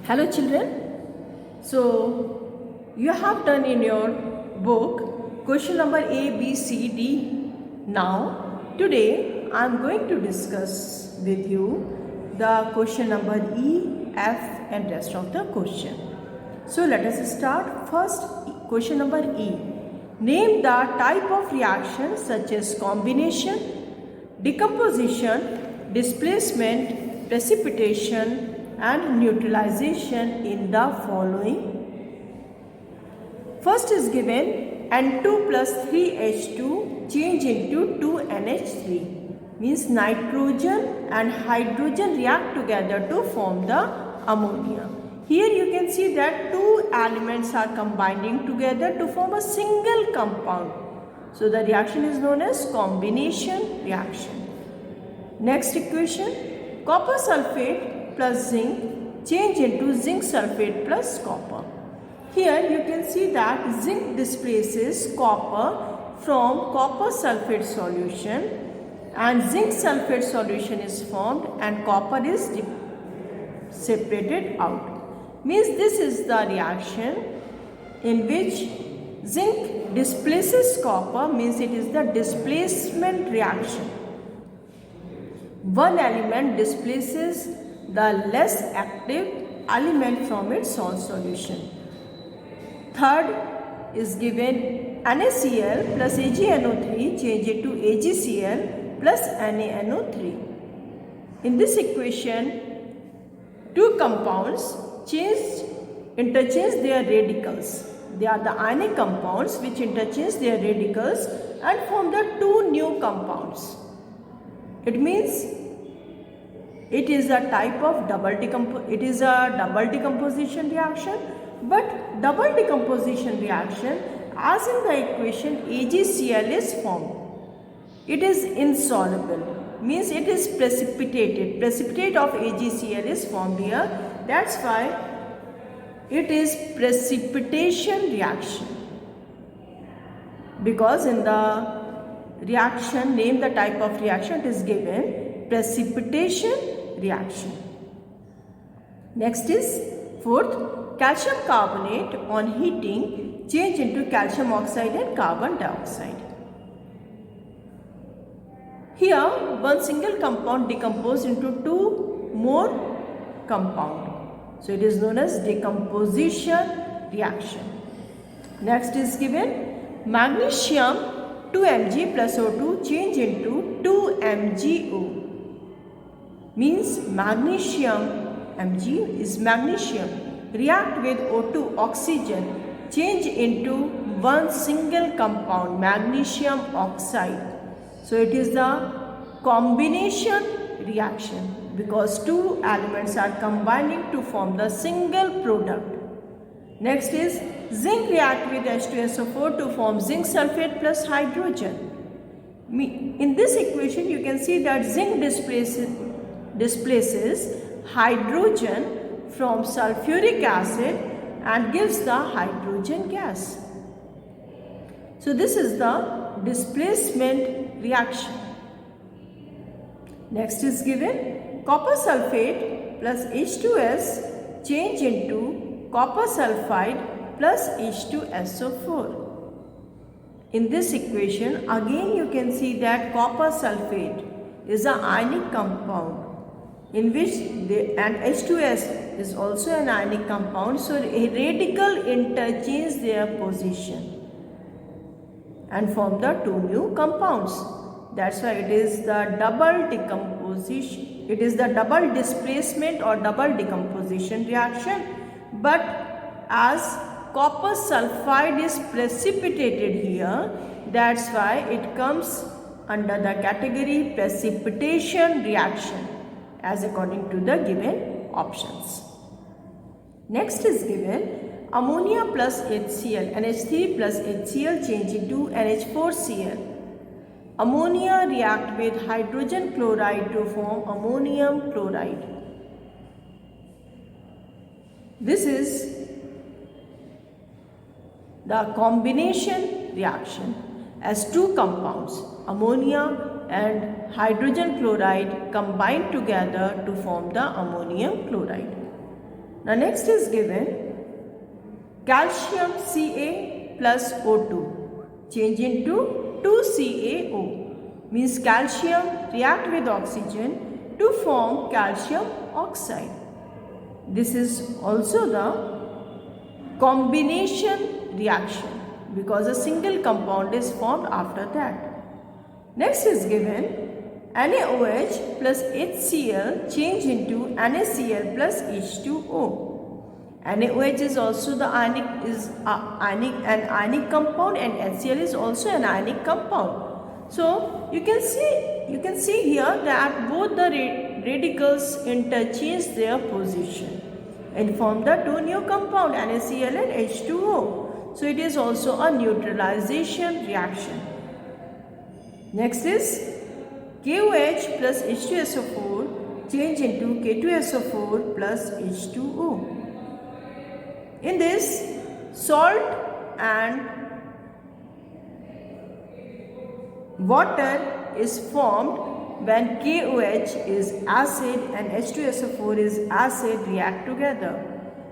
Hello children. So you have done in your book question number A, B, C, D. Now today I am going to discuss with you the question number E, F and rest of the question. So let us start. First question number E. Name the type of reaction such as combination, decomposition, displacement, precipitation and neutralization in the following. First is given N2 plus 3H2 change into 2NH3, means nitrogen and hydrogen react together to form the ammonia. Here you can see that two elements are combining together to form a single compound. So the reaction is known as combination reaction. Next equation, copper sulfate plus zinc change into zinc sulfate plus copper. Here you can see that zinc displaces copper from copper sulfate solution and zinc sulfate solution is formed and copper is separated out. Means this is the reaction in which zinc displaces copper, means it is the displacement reaction. One element displaces the less active element from its salt solution. Third is given NaCl plus AgNO3 change into AgCl plus NaNO3. In this equation, two compounds interchange their radicals. They are the ionic compounds which interchange their radicals and form the two new compounds. It means it is a type of double decomposition reaction, but double decomposition reaction, as in the equation, AgCl is formed. It is insoluble, means it is precipitated. Precipitate of AgCl is formed here. That's why it is precipitation reaction. Because in the reaction, name the type of reaction, it is given precipitation reaction. Next is fourth, calcium carbonate on heating change into calcium oxide and carbon dioxide. Here one single compound decomposed into two more compound. So it is known as decomposition reaction. Next is given magnesium 2Mg plus O2 change into 2MgO. Means magnesium, Mg is magnesium, react with O2 oxygen, change into one single compound, magnesium oxide. So it is the combination reaction because two elements are combining to form the single product. Next is zinc react with H2SO4 to form zinc sulfate plus hydrogen. In this equation you can see that zinc displaces hydrogen from sulfuric acid and gives the hydrogen gas. So this is the displacement reaction. Next is given copper sulfate plus H2S change into copper sulfide plus H2SO4. In this equation again you can see that copper sulfate is an ionic compound in which and H2S is also an ionic compound, so a radical interchange their position and form the two new compounds. That's why it is the double decomposition. It is the double displacement or double decomposition reaction. But as copper sulfide is precipitated here, that's why it comes under the category precipitation reaction as according to the given options. Next is given ammonia plus HCl, NH3 plus HCl change into NH4Cl. Ammonia react with hydrogen chloride to form ammonium chloride. This is the combination reaction as two compounds, ammonia and hydrogen chloride, combine together to form the ammonium chloride. Now next is given calcium Ca plus O2 change into 2CaO, means calcium react with oxygen to form calcium oxide. This is also the combination reaction because a single compound is formed after that. Next is given NaOH plus HCl change into NaCl plus H2O. NaOH is also the an ionic compound, and HCl is also an ionic compound. So you can see here that both the radicals interchange their position and form the two new compound NaCl and H2O. So it is also a neutralization reaction. Next is KOH plus H2SO4 change into K2SO4 plus H2O. In this, salt and water is formed when KOH is acid and H2SO4 is acid react together.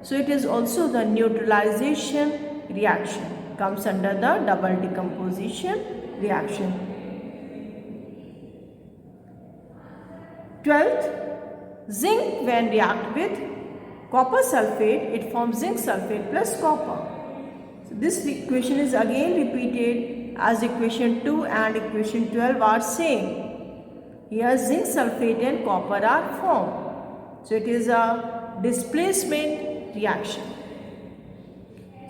So it is also the neutralization reaction, comes under the double decomposition reaction. 12th, zinc when react with copper sulfate, it forms zinc sulfate plus copper. So this equation is again repeated as equation 2 and equation 12 are same. Here zinc sulfate and copper are formed. So it is a displacement reaction.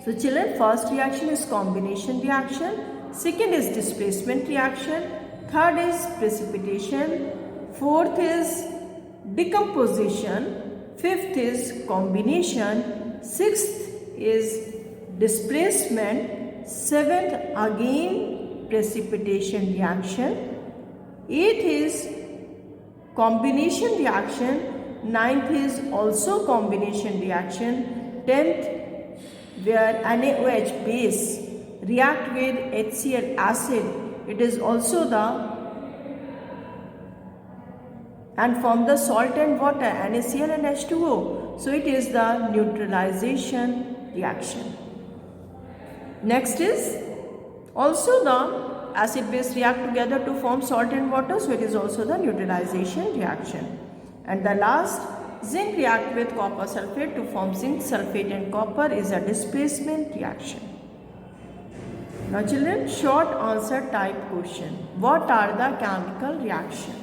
So children, first reaction is combination reaction, second is displacement reaction, third is precipitation, fourth is decomposition, fifth is combination, sixth is displacement, seventh again precipitation reaction, eighth is combination reaction, ninth is also combination reaction, 10th where NaOH base react with HCl acid, it is also the and form the salt and water NaCl and H2O. So it is the neutralization reaction. Next is also the acid base react together to form salt and water, so it is also the neutralization reaction. And the last, zinc react with copper sulfate to form zinc sulfate and copper is a displacement reaction. Now children, short answer type question. What are the chemical reactions?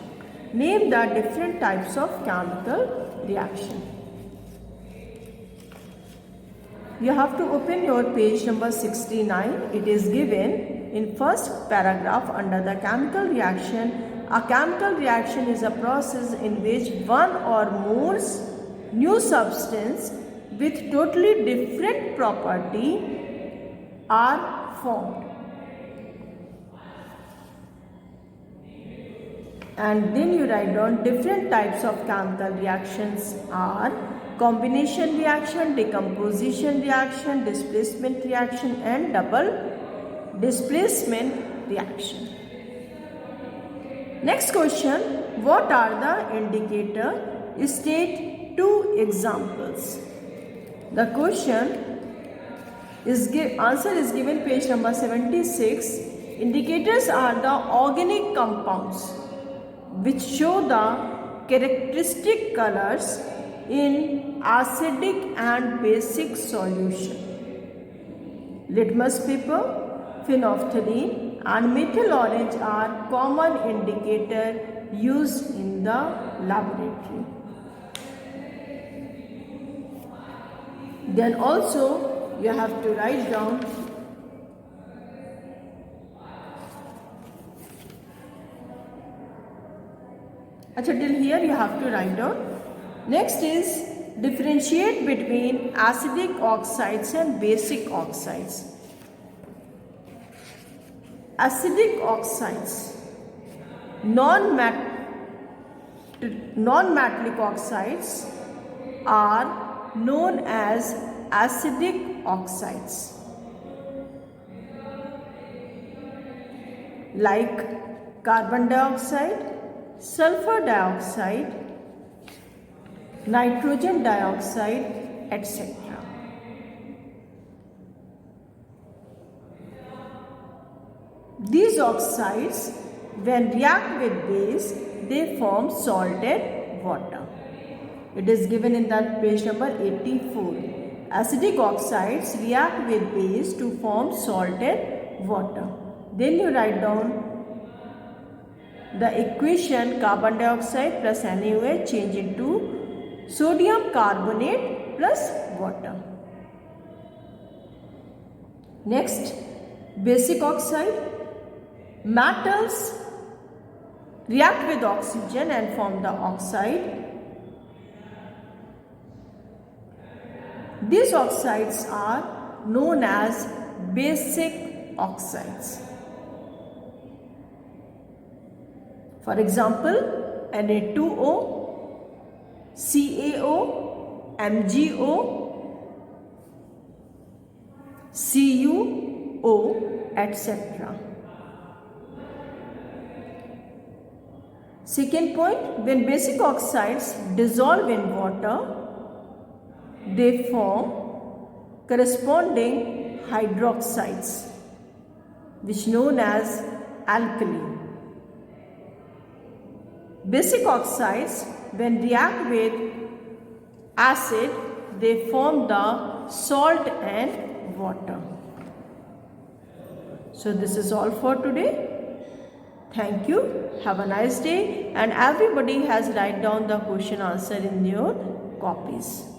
Name the different types of chemical reaction. You have to open your page number 69. It is given in first paragraph under the chemical reaction. A chemical reaction is a process in which one or more new substance with totally different property are formed. And then you write down different types of chemical reactions are combination reaction, decomposition reaction, displacement reaction and double displacement reaction. Next question, what are the indicators? State two examples. The question is answer is given page number 76. Indicators are the organic compounds which show the characteristic colors in acidic and basic solution. Litmus paper, phenolphthalein and methyl orange are common indicators used in the laboratory. Then also you have to write down till here you have to write down. Next is differentiate between acidic oxides and basic oxides. Acidic oxides, non-metallic oxides are known as acidic oxides, like carbon dioxide, sulfur dioxide, nitrogen dioxide, etc. These oxides, when react with base, they form salted water. It is given in that page number 84. Acidic oxides react with base to form salted water. Then you write down the equation carbon dioxide plus NaOH change into sodium carbonate plus water. Next, basic oxide. Metals react with oxygen and form the oxide. These oxides are known as basic oxides. For example, Na2O, CaO, MgO, CuO, etc. Second point, when basic oxides dissolve in water, they form corresponding hydroxides, which known as alkali. Basic oxides, when react with acid, they form the salt and water. So this is all for today. Thank you. Have a nice day. And everybody has write down the question answer in your copies.